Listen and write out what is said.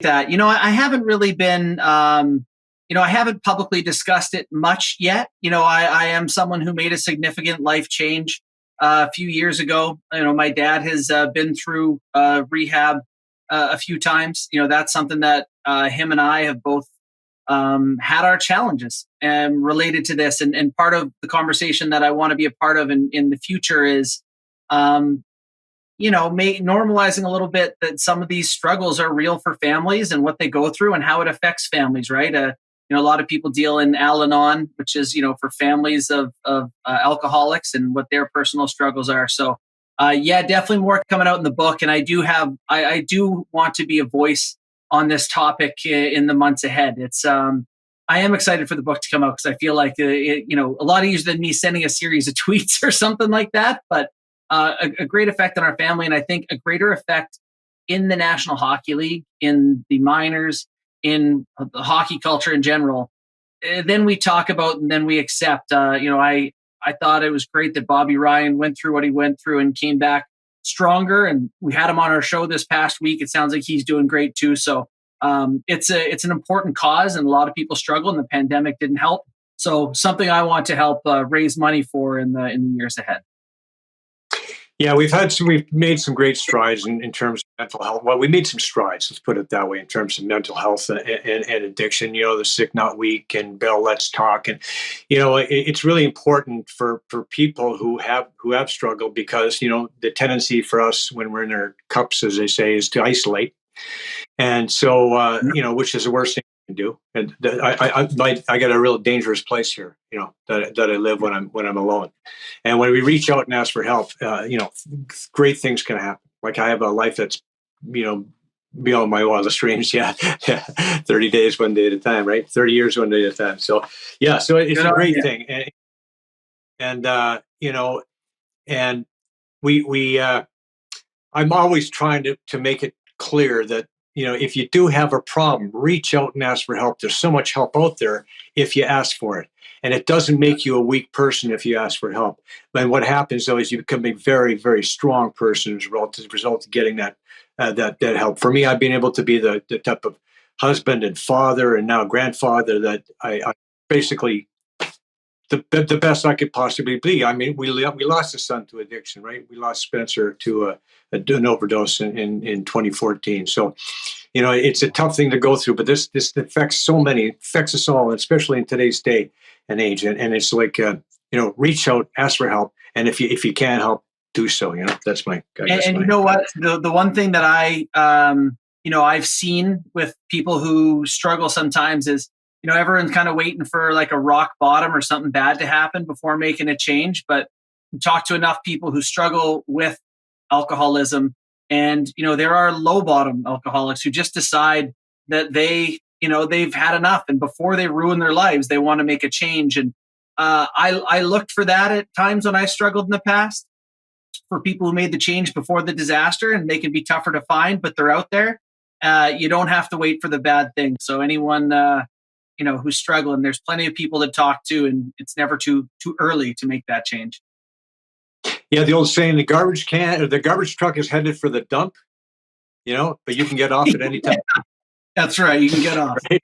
that. I haven't really been, I haven't publicly discussed it much yet. I am someone who made a significant life change a few years ago. My dad has been through rehab a few times. That's something that him and I have both had our challenges related to this. And part of the conversation that I want to be a part of in the future is, um, normalizing a little bit that some of these struggles are real for families and what they go through and how it affects families, right? A lot of people deal in Al-Anon, which is, for families of alcoholics and what their personal struggles are. So, yeah, definitely more coming out in the book. And I do want to be a voice on this topic in the months ahead. I am excited for the book to come out because I feel like, a lot easier than me sending a series of tweets or something like that, but a great effect on our family. And I think a greater effect in the National Hockey League, in the minors, in the hockey culture in general. Then we talk about and then we accept. I thought it was great that Bobby Ryan went through what he went through and came back stronger. And we had him on our show this past week. It sounds like he's doing great too. So it's an important cause, and a lot of people struggle, and the pandemic didn't help. So something I want to help raise money for in the years ahead. Yeah, we've made some great strides in terms of mental health. Well, we made some strides, let's put it that way, in terms of mental health and addiction. The Sick Not Weak and Bill Let's Talk, and it's really important for people who have struggled, because the tendency for us when we're in our cups, as they say, is to isolate, and so which is the worst thing you can do. And I got a real dangerous place here, that I live when I'm alone. And when we reach out and ask for help, great things can happen. Like, I have a life that's, beyond my wildest dreams. Yeah. 30 days, one day at a time, right? 30 years, one day at a time. So, yeah, so it's a great thing. And I'm always trying to make it clear that, if you do have a problem, reach out and ask for help. There's so much help out there if you ask for it. And it doesn't make you a weak person if you ask for help. But what happens, though, is you become a very, very strong person as a result of getting that help. For me, I've been able to be the type of husband and father and now grandfather that I basically the best I could possibly be. I mean, we lost a son to addiction, right? We lost Spencer to an overdose in 2014. So, it's a tough thing to go through, but this affects us all, especially in today's day and age. And it's like, reach out, ask for help. And if you can't help, do so. That's my, you know what, the one thing that I've seen with people who struggle sometimes is, everyone's kind of waiting for like a rock bottom or something bad to happen before making a change. But talk to enough people who struggle with alcoholism, and there are low bottom alcoholics who just decide that they've had enough, and before they ruin their lives, they want to make a change. And I looked for that at times when I struggled in the past, for people who made the change before the disaster, and they can be tougher to find, but they're out there. You don't have to wait for the bad thing. So anyone who's struggling, there's plenty of people to talk to, and it's never too early to make that change. Yeah, the old saying, the garbage truck is headed for the dump, but you can get off at any time. That's right, you can get off. Right?